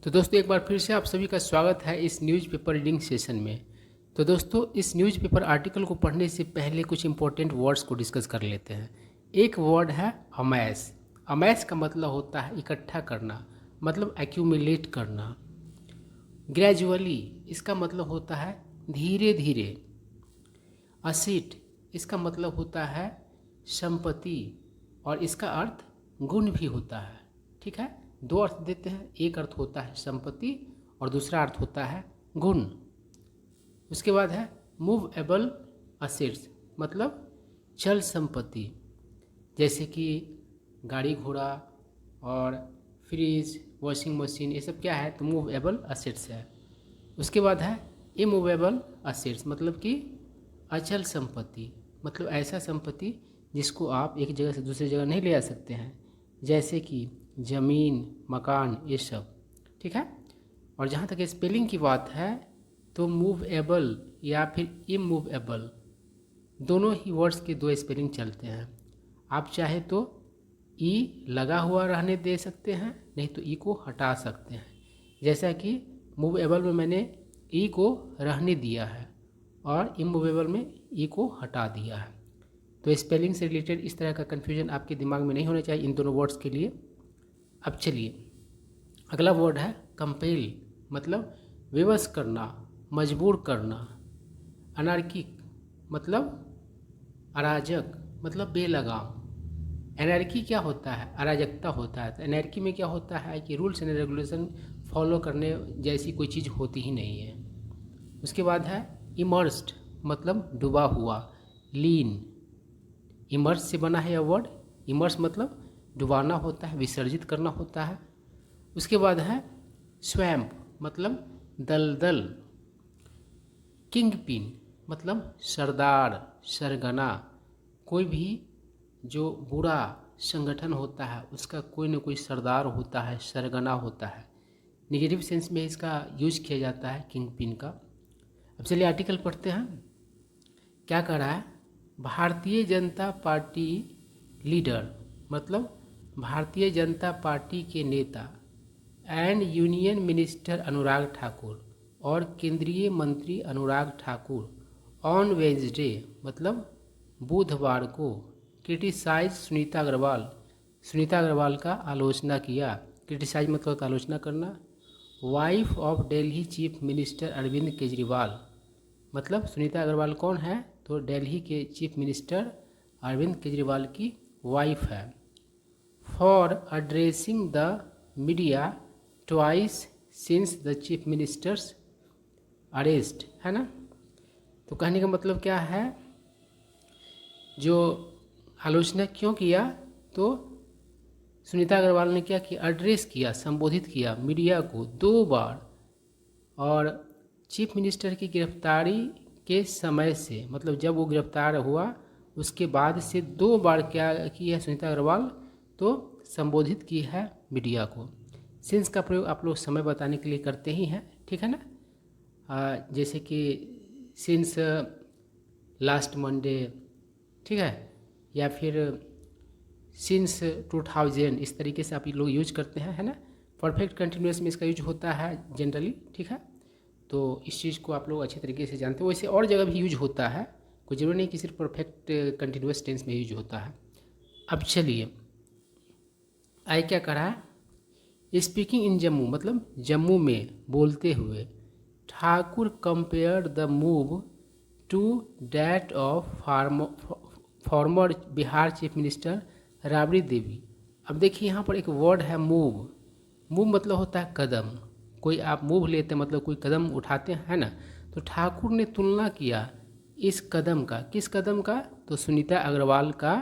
तो दोस्तों एक बार फिर से आप सभी का स्वागत है इस न्यूज़पेपर रीडिंग सेशन में। तो दोस्तों इस न्यूज़पेपर आर्टिकल को पढ़ने से पहले कुछ इंपॉर्टेंट वर्ड्स को डिस्कस कर लेते हैं। एक वर्ड है अमैस। अमैस का मतलब होता है इकट्ठा करना, मतलब एक्यूमुलेट करना। ग्रेजुअली इसका मतलब होता है धीरे धीरे। असिट इसका मतलब होता है संपत्ति और इसका अर्थ गुण भी होता है। ठीक है, दो अर्थ देते हैं, एक अर्थ होता है संपत्ति और दूसरा अर्थ होता है गुण। उसके बाद है मूवेबल असेट्स, मतलब चल संपत्ति, जैसे कि गाड़ी घोड़ा और फ्रिज, वॉशिंग मशीन, ये सब क्या है तो मूवेबल असेट्स है। उसके बाद है इमूवेबल असेट्स, मतलब कि अचल संपत्ति, मतलब ऐसा संपत्ति जिसको आप एक जगह से दूसरी जगह नहीं ले आ सकते हैं, जैसे कि ज़मीन, मकान, ये सब। ठीक है, और जहाँ तक स्पेलिंग की बात है तो मूवेबल या फिर इमूवेबल दोनों ही वर्ड्स के दो स्पेलिंग चलते हैं। आप चाहे तो ई लगा हुआ रहने दे सकते हैं, नहीं तो ई को हटा सकते हैं। जैसा कि मूवेबल में मैंने ई को रहने दिया है और इमूवेबल में ई को हटा दिया है। तो स्पेलिंग से रिलेटेड इस तरह का कन्फ्यूजन आपके दिमाग में नहीं होना चाहिए इन दोनों वर्ड्स के लिए। अब चलिए अगला वर्ड है कंपेल, मतलब विवश करना, मजबूर करना। अनार्किक मतलब अराजक, मतलब बेलगाम। एनार्की क्या होता है? अराजकता होता है। तो एनार्की में क्या होता है कि रूल्स एंड रेगुलेशन फॉलो करने जैसी कोई चीज़ होती ही नहीं है। उसके बाद है इमर्स्ड, मतलब डूबा हुआ। लीन, इमर्स से बना है यह वर्ड। इमर्स मतलब डुबाना होता है, विसर्जित करना होता है। उसके बाद है स्वैम्प, मतलब दलदल। किंग पिन मतलब सरदार, सरगना। कोई भी जो बुरा संगठन होता है उसका कोई न कोई सरदार होता है, सरगना होता है। निगेटिव सेंस में इसका यूज किया जाता है किंग पिन का। अब चलिए आर्टिकल पढ़ते हैं। क्या कह रहा है? भारतीय जनता पार्टी लीडर, मतलब भारतीय जनता पार्टी के नेता and union minister Anurag Thakur और केंद्रीय मंत्री अनुराग ठाकुर ऑन वेंसडे, मतलब बुधवार को, क्रिटिसाइज सुनीता अग्रवाल का आलोचना किया। क्रिटिसाइज मतलब आलोचना करना। Wife of Delhi chief minister Arvind Kejriwal, मतलब सुनीता अग्रवाल कौन है तो दिल्ली के चीफ मिनिस्टर अरविंद केजरीवाल की वाइफ है। For addressing the media twice since the chief ministers arrest, है ना। तो कहने का मतलब क्या है, जो आलोचना क्यों किया तो सुनीता अग्रवाल ने क्या किया, एड्रेस किया, संबोधित किया मीडिया को 2 बार। और चीफ मिनिस्टर की गिरफ्तारी के समय से, मतलब जब वो गिरफ्तार हुआ उसके बाद से 2 बार क्या की है सुनीता अग्रवाल, तो संबोधित की है मीडिया को। सिंस का प्रयोग आप लोग समय बताने के लिए करते ही हैं, ठीक है ना। जैसे कि सिंस लास्ट मंडे, ठीक है, या फिर सिंस 2000, इस तरीके से आप लोग यूज करते हैं, है ना। परफेक्ट कंटिन्यूअस में इसका यूज होता है जनरली, ठीक है। तो इस चीज़ को आप लोग अच्छे तरीके से जानते हो। वैसे और जगह भी यूज होता है, कोई जरूरी नहीं कि सिर्फ परफेक्ट कंटिन्यूअस टेंस में यूज होता है। अब चलिए आए क्या कह रहा है, स्पीकिंग इन जम्मू, मतलब जम्मू में बोलते हुए, Thakur compare the move to that of former Bihar chief minister Rabri Devi. अब देखिए यहाँ पर एक वर्ड है मूव। मूव मतलब होता है कदम। कोई आप मूव लेते हैं मतलब कोई कदम उठाते हैं, है ना। तो ठाकुर ने तुलना किया इस कदम का, किस कदम का तो सुनीता अग्रवाल का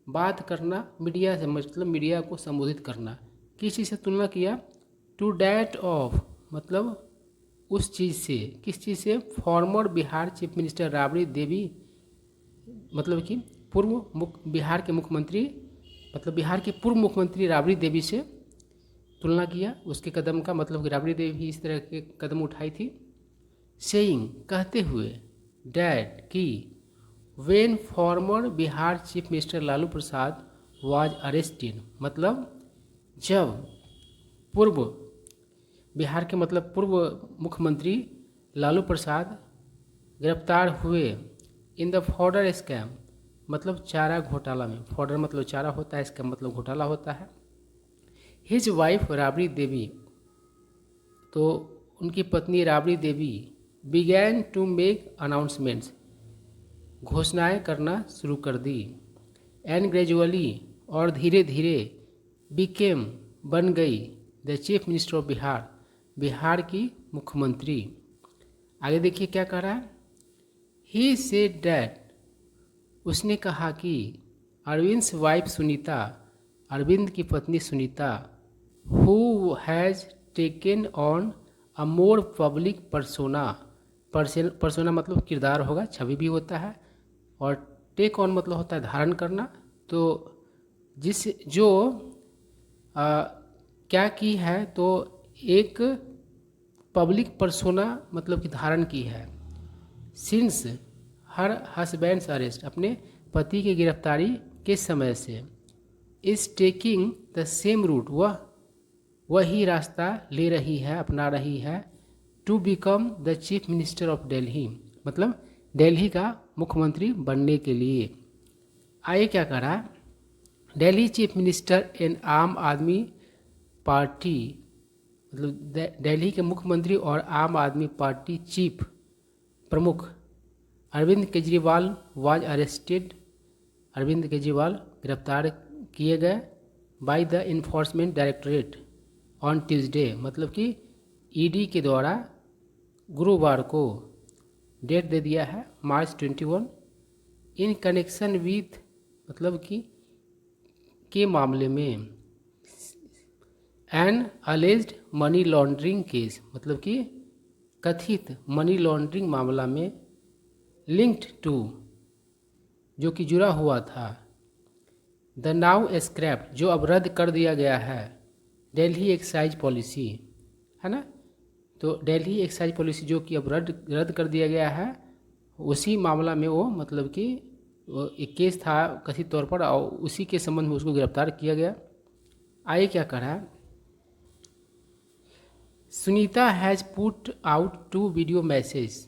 बात करना मीडिया से, मतलब मीडिया को संबोधित करना, किस चीज़ से तुलना किया, टू डैट ऑफ, मतलब उस चीज़ से, किस चीज़ से, former Bihar chief minister Rabri Devi, मतलब कि बिहार के मुख्यमंत्री, मतलब बिहार के पूर्व मुख्यमंत्री राबड़ी देवी से तुलना किया उसके कदम का, मतलब कि राबड़ी देवी भी इस तरह के कदम उठाई थी। सेइंग कहते हुए, डैट की, when farmer Bihar chief minister Lalu Prasad was arrested, मतलब जब पूर्व बिहार के मतलब पूर्व मुख्यमंत्री लालू प्रसाद गिरफ्तार हुए इन द फॉर्डर स्कैम, मतलब चारा घोटाला में। फॉर्डर मतलब चारा होता है, स्कैम मतलब घोटाला होता है। हिज वाइफ राबड़ी देवी, तो उनकी पत्नी Rabri Devi began to make announcements, घोषणाएं करना शुरू कर दी। एंड ग्रेजुअली, और धीरे धीरे, बिकेम, बन गई the chief minister of Bihar, Bihar की मुख्यमंत्री। आगे देखिए क्या कह रहा है। ही सेड डैट, उसने कहा कि अरविंद्स वाइफ सुनीता, अरविंद की पत्नी Sunita, who has taken on a more public persona, persona मतलब किरदार होगा, छवि भी होता है, और टेक ऑन मतलब होता है धारण करना। तो जिस जो क्या की है, तो एक पब्लिक परसोना मतलब कि धारण की है। सिंस हर हस्बैंड्स अरेस्ट, अपने पति की गिरफ्तारी के समय से। Is taking the same route, वह वही रास्ता ले रही है, अपना रही है। To become the chief minister of Delhi, मतलब दिल्ली का मुख्यमंत्री बनने के लिए। आइए क्या करा, दिल्ली चीफ मिनिस्टर इन आम आदमी पार्टी, मतलब दिल्ली के मुख्यमंत्री और आम आदमी पार्टी चीफ प्रमुख अरविंद केजरीवाल वाज अरेस्टेड, अरविंद केजरीवाल गिरफ्तार किए गए by the enforcement directorate on Tuesday, मतलब कि ईडी के द्वारा गुरुवार को, डेट दे दिया है मार्च 21, इन कनेक्शन विथ, मतलब कि के मामले में, an alleged money laundering case, मतलब कि कथित मनी लॉन्ड्रिंग मामला में, लिंक्ड टू, जो कि जुड़ा हुआ था, द नाउ स्क्रैप्ड, जो अब रद्द कर दिया गया है, दिल्ली एक्साइज पॉलिसी, है ना। तो दिल्ली एक्साइज पॉलिसी जो कि अब रद्द कर दिया गया है, उसी मामला में वो, मतलब कि वो एक केस था कथित तौर पर, और उसी के संबंध में उसको गिरफ्तार किया गया। आइए क्या करा, Sunita has put out 2 video message,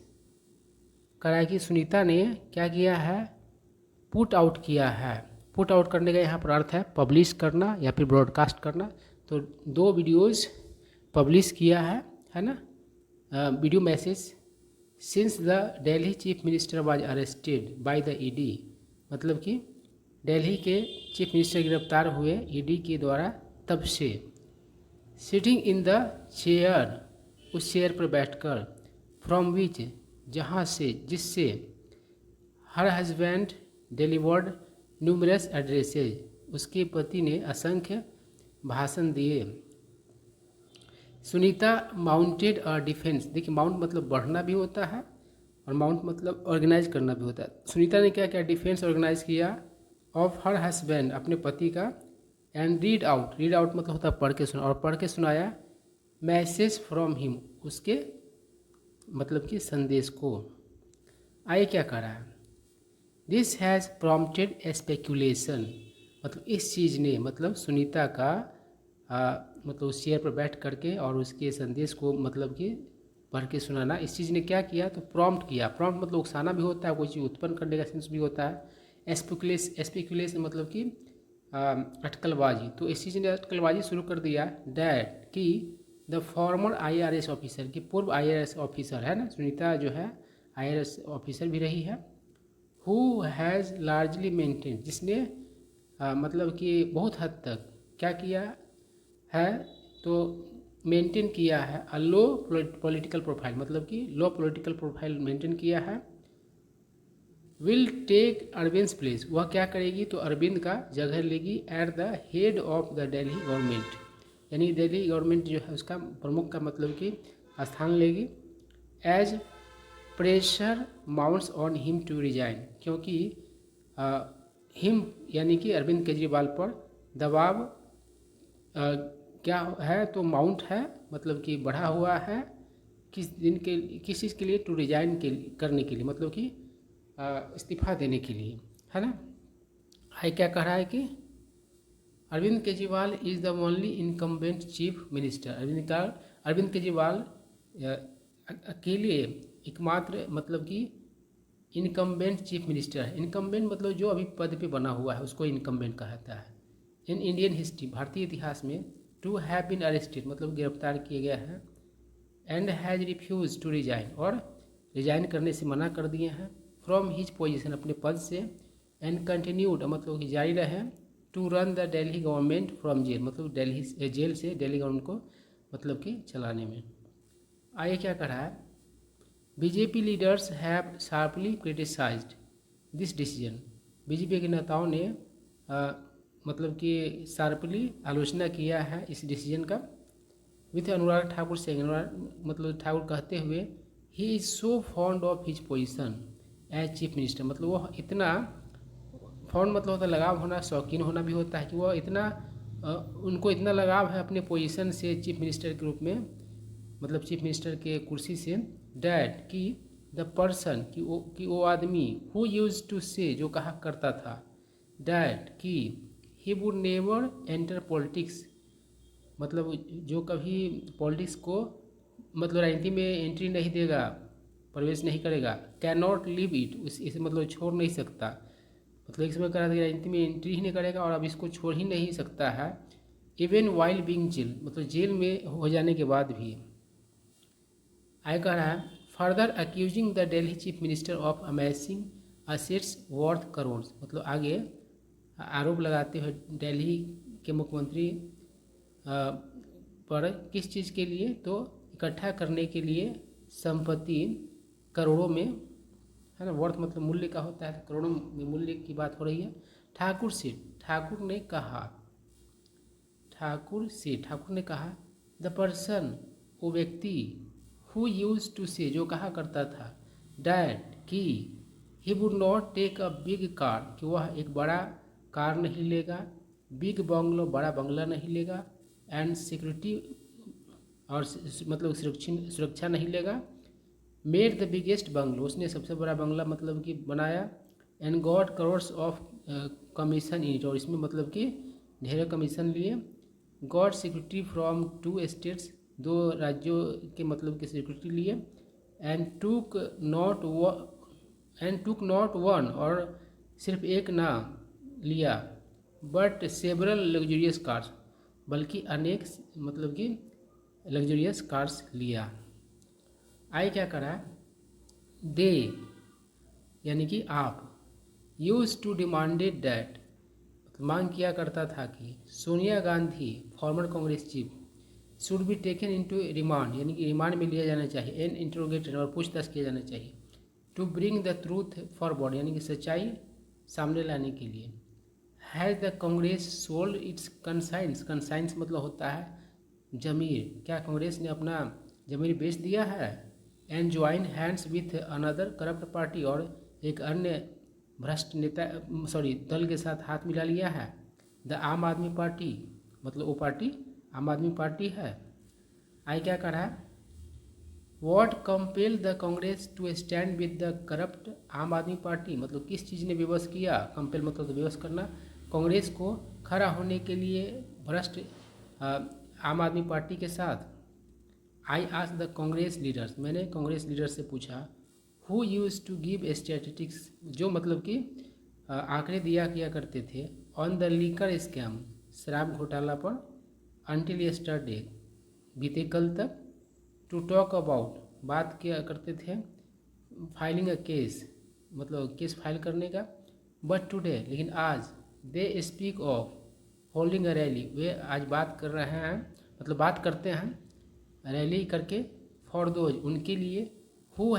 करा है कि सुनीता ने क्या किया है, पुट आउट किया है। पुट आउट करने का यहाँ पर अर्थ है पब्लिश करना या फिर ब्रॉडकास्ट करना। तो 2 वीडियोज़ पब्लिश किया है ना, video message. Since the Delhi chief minister was arrested by the ED, मतलब कि दिल्ली के चीफ मिनिस्टर गिरफ्तार हुए ईडी के द्वारा तब से। सिटिंग इन द चेयर, उस चेयर पर बैठकर, फ्रॉम विच, जहाँ से, जिससे, her husband delivered numerous addresses, उसके पति ने असंख्य भाषण दिए। सुनीता माउंटेड अ डिफेंस, देखिए माउंट मतलब बढ़ना भी होता है और माउंट मतलब ऑर्गेनाइज करना भी होता है। सुनीता ने क्या क्या डिफेंस ऑर्गेनाइज किया ऑफ हर हस्बैंड, अपने पति का, and read out, read out मतलब होता है पढ़ के सुना, और पढ़ के सुनाया, मैसेज फ्रॉम हिम, उसके मतलब कि संदेश को। आइए क्या कर रहा है, दिस हैज़ प्रॉम्प्टेड स्पेकुलेशन, मतलब इस चीज़ ने, मतलब सुनीता का मतलब उस चेयर पर बैठ करके और उसके संदेश को मतलब कि पढ़ के सुनाना, इस चीज़ ने क्या किया, तो प्रॉम्प्ट किया। प्रॉम्प्ट मतलब उकसाना भी होता है, कोई चीज़ उत्पन्न करने का सेंस भी होता है। स्पेकुलेशन मतलब कि अटकलबाजी, तो इस चीज़ ने अटकलबाजी शुरू कर दिया, डैट कि द फॉर्मर IRS ऑफिसर, की पूर्व IRS ऑफिसर है ना, सुनीता जो है IRS ऑफिसर भी रही है, हु हैज़ लार्जली मेंटेन, जिसने मतलब कि बहुत हद तक क्या किया है, तो मेंटेन किया है अ लो पॉलिटिकल प्रोफाइल, मतलब कि लो पॉलिटिकल प्रोफाइल मेंटेन किया है। विल टेक अरविंद प्लेस, वह क्या करेगी, तो अरविंद का जगह लेगी at the head of the Delhi government, यानी दिल्ली गवर्नमेंट जो है उसका प्रमुख का मतलब कि स्थान लेगी। As pressure mounts on him to resign, क्योंकि हिम यानी कि अरविंद केजरीवाल पर दबाव क्या है, तो माउंट है, मतलब कि बढ़ा हुआ है, किस चीज़ के लिए, टू रिजाइन के करने के लिए, मतलब कि इस्तीफा देने के लिए, है ना। आई क्या कह रहा है कि Arvind Kejriwal is the only incumbent chief minister, Arvind Kejriwal अकेले एकमात्र मतलब कि इनकम्बेंट चीफ मिनिस्टर है। इनकम्बेंट मतलब जो अभी पद पे बना हुआ है उसको इनकम्बेंट कहता है। इन इंडियन हिस्ट्री, भारतीय इतिहास में, टू हैव बीन अरेस्टेड मतलब गिरफ्तार किए गया है, and has refuse to resign और रिजाइन करने से मना कर दिए हैं, फ्रॉम हिज पोजीशन अपने पद से, एंड कंटिन्यूड मतलब कि जारी रहे, to run the Delhi government from jail मतलब दिल्ली जेल से दिल्ली गवर्नमेंट को मतलब कि चलाने में। आगे क्या कह रहा है, BJP leaders have sharply criticised this decision. BJP के नेताओं ने मतलब कि शार्पली आलोचना किया है इस डिसीजन का। विथ अनुराग ठाकुर से, अनुराग मतलब ठाकुर कहते हुए, he is so fond of his position as chief minister मतलब वह इतना फॉन्ड मतलब होता है लगाव होना, शौकीन होना भी होता है कि वह इतना उनको इतना लगाव है अपने पोजीशन से चीफ मिनिस्टर के रूप में मतलब चीफ मिनिस्टर के कुर्सी से, डैट कि द पर्सन कि वो आदमी, हु यूज टू से जो कहा करता था, डैट कि he would never enter politics मतलब जो कभी पॉलिटिक्स को मतलब राजनीति में एंट्री नहीं देगा, प्रवेश नहीं करेगा, कैन नॉट लिव इट इसे मतलब छोड़ नहीं सकता, मतलब एक समय कह रहा था कि राजनीति में एंट्री ही नहीं करेगा और अब इसको छोड़ ही नहीं सकता है, इवन वाइल बीइंग जेल मतलब जेल में हो जाने के बाद भी। आगे कह रहा है, further accusing the Delhi chief minister of amazing assets worth crore मतलब आगे आरोप लगाते हुए दिल्ली के मुख्यमंत्री पर किस चीज़ के लिए, तो इकट्ठा करने के लिए संपत्ति करोड़ों में है ना, वर्थ मतलब मूल्य का होता है, करोड़ों में मूल्य की बात हो रही है। ठाकुर ने कहा द पर्सन वो व्यक्ति, हु यूज टू से जो कहा करता था, डैट कि he would not take a big car कि वह एक बड़ा कार नहीं लेगा, बिग बंगलो बड़ा बंगला नहीं लेगा, एंड सिक्योरिटी और मतलब सुरक्षा नहीं लेगा, मेड द बिगेस्ट बंगलो उसने सबसे बड़ा बंगला मतलब कि बनाया, and got crores of commission in it और इसमें मतलब कि ढेरों कमीशन लिए, गॉट सिक्योरिटी फ्रॉम 2 स्टेट्स 2 राज्यों के मतलब की सिक्योरिटी लिए, एंड टुक नॉट वन और सिर्फ एक ना लिया, बट सेवरल लग्जरियस कार्स बल्कि अनेक मतलब कि लग्जरियस कार्स लिया। आए क्या करा, दे यानी कि आप, यूज टू डिमांडेड डैट मांग किया करता था कि Sonia Gandhi farmer Congress chief should be taken into remand यानी कि रिमांड में लिया जाना चाहिए, एंड इंट्रोगेटेड और पूछताछ किया जाना चाहिए, to bring the truth forward यानी कि सच्चाई सामने लाने के लिए। Has the Congress sold its conscience मतलब होता है जमीर, क्या कांग्रेस ने अपना जमीर बेच दिया है, and join hands with another corrupt party और एक अन्य भ्रष्ट नेता दल के साथ हाथ मिला लिया है, द आम आदमी पार्टी मतलब वो पार्टी आम आदमी पार्टी है। आई क्या कर रहा है, what compel the Congress to stand with the corrupt Aam Aadmi party मतलब किस चीज़ ने विवश किया, कंपेल मतलब तो विवश करना, कांग्रेस को खड़ा होने के लिए भ्रष्ट आम आदमी पार्टी के साथ। I ask the Congress leaders मैंने कांग्रेस लीडर से पूछा, who used to give statistics जो मतलब कि आंकड़े दिया किया करते थे, ऑन द लीकर स्कैम शराब घोटाला पर, अंटिल यस्टरडे बीते कल तक, टू टॉक अबाउट बात किया करते थे, फाइलिंग अ केस मतलब केस फाइल करने का, बट टुडे लेकिन आज, they speak of holding a rally वे आज बात कर रहे हैं मतलब बात करते हैं रैली करके, फॉर दोज उनके लिए, who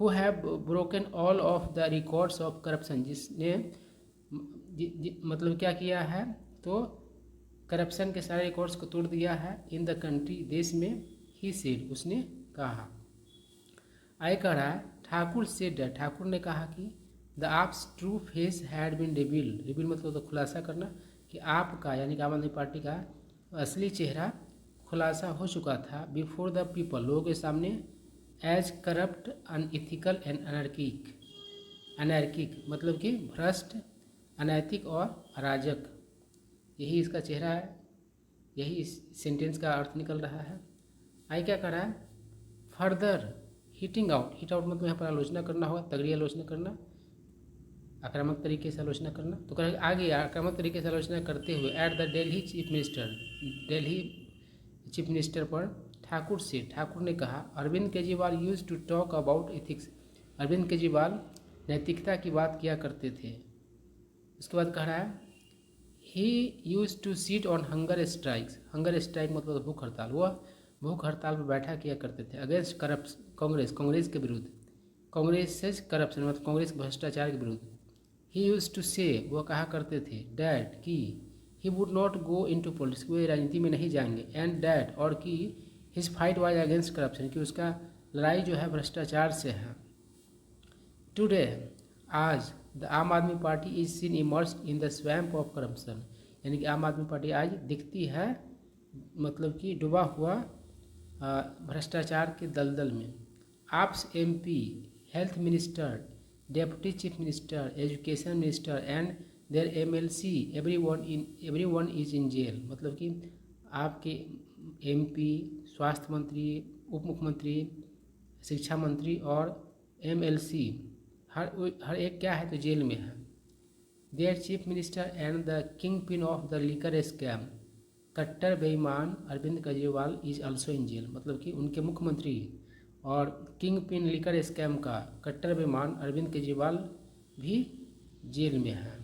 have broken all of the records of corruption जिसने मतलब क्या किया है, तो करप्शन के सारे रिकॉर्ड्स को तोड़ दिया है, इन द कंट्री देश में, ही सेड उसने कहा। आय कह रहा है, ठाकुर ने कहा कि the AAP's true face had been reveal मतलब तो खुलासा करना कि आपका यानी कि आम आदमी पार्टी का असली चेहरा खुलासा हो चुका था, बिफोर द पीपल लोगों के सामने, एज करप्ट अनइथिकल एंड अनैर्किक मतलब कि भ्रष्ट अनैतिक और अराजक, यही इसका चेहरा है। यही इस सेंटेंस का अर्थ निकल रहा है। आई क्या कर रहा है, further hitting out, hit out मतलब यहाँ पर आलोचना करना होगा, तगड़ी आलोचना करना, आक्रामक तरीके से आलोचना करना। तो करें आगे, आक्रामक तरीके से आलोचना करते हुए at the Delhi chief minister, Delhi chief minister पर ठाकुर से, ठाकुर ने कहा Arvind Kejriwal used to talk about ethics, Arvind Kejriwal नैतिकता की बात किया करते थे। उसके बाद कह रहा है he use to sit on hunger strikes, hunger strike मतलब भूख हड़ताल, वह भूख हड़ताल पर बैठा किया करते थे। अगेंस्ट करप्ट कांग्रेस, कांग्रेस के विरुद्ध, कांग्रेस से करप्शन मतलब कांग्रेस के भ्रष्टाचार के विरुद्ध। ही यूज टू से, वह कहा करते थे, डैट की he would not go in to politics, वे राजनीति में नहीं जाएंगे, एंड डैट और की his fight was against corruption, कि उसका लड़ाई जो है भ्रष्टाचार से है। टुडे, आज द आम Aadmi party is seen immerse in the swamp of corruption, यानी कि आम आदमी पार्टी आज दिखती है मतलब कि डूबा हुआ भ्रष्टाचार के दलदल में। AAP's MP, health minister, deputy chief minister, education minister and their MLC, everyone is in jail, मतलब कि आपके एमपी, स्वास्थ्य मंत्री, उप मुख्यमंत्री, शिक्षा मंत्री और एमएलसी हर एक क्या है तो जेल में है। Their chief minister and the kingpin of the liquor scam, कट्टर बेईमान Arvind Kejriwal is also in jail, मतलब कि उनके मुख्यमंत्री और किंग पिन लीकर स्कैम का कट्टर बेईमान अरविंद केजरीवाल भी जेल में है।